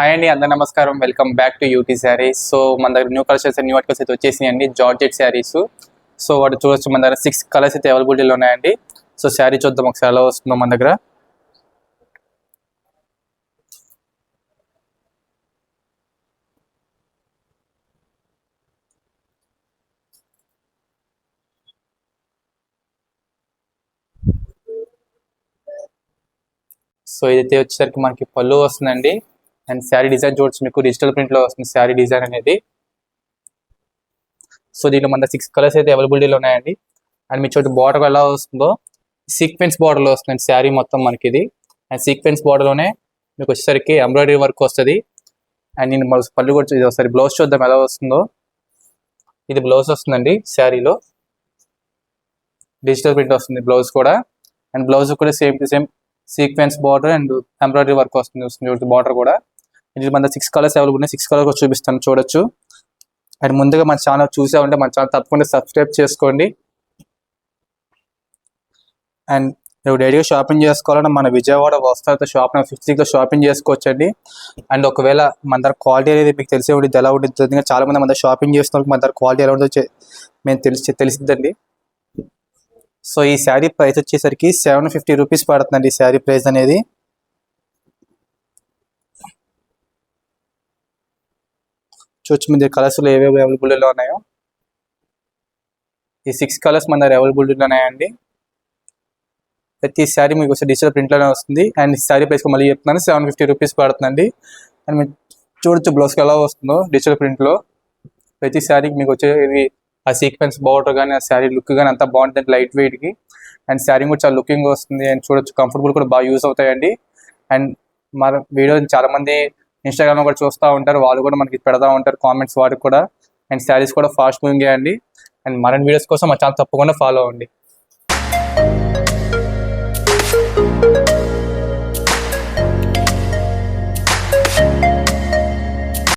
Hi అండి, అందరు నమస్కారం. Welcome back to UT saris. So మన దగ్గర న్యూ కలర్స్ న్యూ ఆర్టికల్స్ అయితే వచ్చేసినాయండి, జార్జెట్ శారీస్. సో వాటి చూడొచ్చు, మన దగ్గర 6 కలర్స్ అయితే అవైలబిలిటీలో ఉన్నాయండి. సో శారీ చూద్దాం ఒకసారి ఎలా వస్తుందో మన దగ్గర. సో ఇదైతే వచ్చేసరికి మనకి పళ్ళు వస్తుందండి. అండ్ శారీ డిజైన్ చూడొచ్చు, మీకు డిజిటల్ ప్రింట్ లో వస్తుంది శారీ డిజైన్ అనేది. సో దీంట్లో మన 6 కలర్స్ అయితే అవైలబిలిటీలో ఉన్నాయండి. అండ్ మీ చోటు బార్డర్ ఎలా వస్తుందో సీక్వెన్స్ బార్డర్లో వస్తుంది శారీ మొత్తం మనకి ఇది. అండ్ సీక్వెన్స్ బార్డర్లోనే మీకు వచ్చేసరికి ఎంబ్రాయిడరీ వర్క్ వస్తుంది. అండ్ నేను పళ్ళు కూడా ఇది ఒకసారి బ్లౌజ్ చూద్దాం ఎలా వస్తుందో. ఇది బ్లౌజ్ వస్తుందండి శారీలో, డిజిటల్ ప్రింట్ వస్తుంది బ్లౌజ్ కూడా. అండ్ బ్లౌజ్ కూడా same to same sequence border and embroidery work వస్తుంది బార్డర్ కూడా. ఇది మన 6 కలర్స్ అవైలబుల్ ఉన్నాయి. 6 కలర్స్ చూపిస్తాను, చూడొచ్చు. అండ్ ముందుగా మన ఛానల్ చూసే ఉంటే మన ఛానల్ తప్పకుండా సబ్స్క్రైబ్ చేసుకోండి. అండ్ నువ్వు డైరెక్ట్గా షాపింగ్ చేసుకోవాలన్నా మన విజయవాడ వస్త్రాలతో షాప్ నెంబర్ 56లో షాపింగ్ చేసుకోవచ్చండి. అండ్ ఒకవేళ మన దగ్గర క్వాలిటీ అనేది మీకు తెలిసే ఉంటుంది, ఎలా ఉంటుంది. చాలా మంది మన దగ్గర షాపింగ్ చేస్తున్న మన దగ్గర క్వాలిటీ ఎలా ఉంటుందో మేము తెలిసిద్దండి. సో ఈ శారీ ప్రైస్ వచ్చేసరికి 750 రూపీస్ పడుతుందండి ఈ శారీ ప్రైస్ అనేది. చూసి మీ కలర్స్లో ఏవేవి అవైలబుల్లో ఉన్నాయో. ఈ 6 కలర్స్ మన దగ్గర అవైలబుల్లో ఉన్నాయండి. ప్రతి శారీ మీకు వచ్చే డిజిటల్ ప్రింట్లోనే వస్తుంది. అండ్ శారీ ప్రైస్ మళ్ళీ చెప్తున్నాను, 750 రూపీస్ పడుతుందండి. అండ్ మీరు చూడొచ్చు బ్లౌజ్కి ఎలా వస్తుందో డిజిటల్ ప్రింట్లో. ప్రతి శారీకి మీకు వచ్చేది ఆ సీక్వెన్స్ బార్డర్ కానీ, ఆ శారీ లుక్ కానీ అంతా బాగుంటుంది లైట్ వెయిట్కి. అండ్ శారీ కూడా చాలా లుకింగ్ వస్తుంది. అండ్ చూడొచ్చు కంఫర్టబుల్ కూడా బాగా యూస్ అవుతాయండి. అండ్ మన వీడియో చాలామంది ఇన్స్టాగ్రామ్లో కూడా చూస్తూ ఉంటారు, వాళ్ళు కూడా మనకి పెడతా ఉంటారు కామెంట్స్ వాటికి కూడా. అండ్ శారీస్ కూడా ఫాస్ట్ మూవింగ్ అండి. అండ్ మరిన్ని వీడియోస్ కోసం మా ఛానల్ తప్పకుండా ఫాలో అవ్వండి.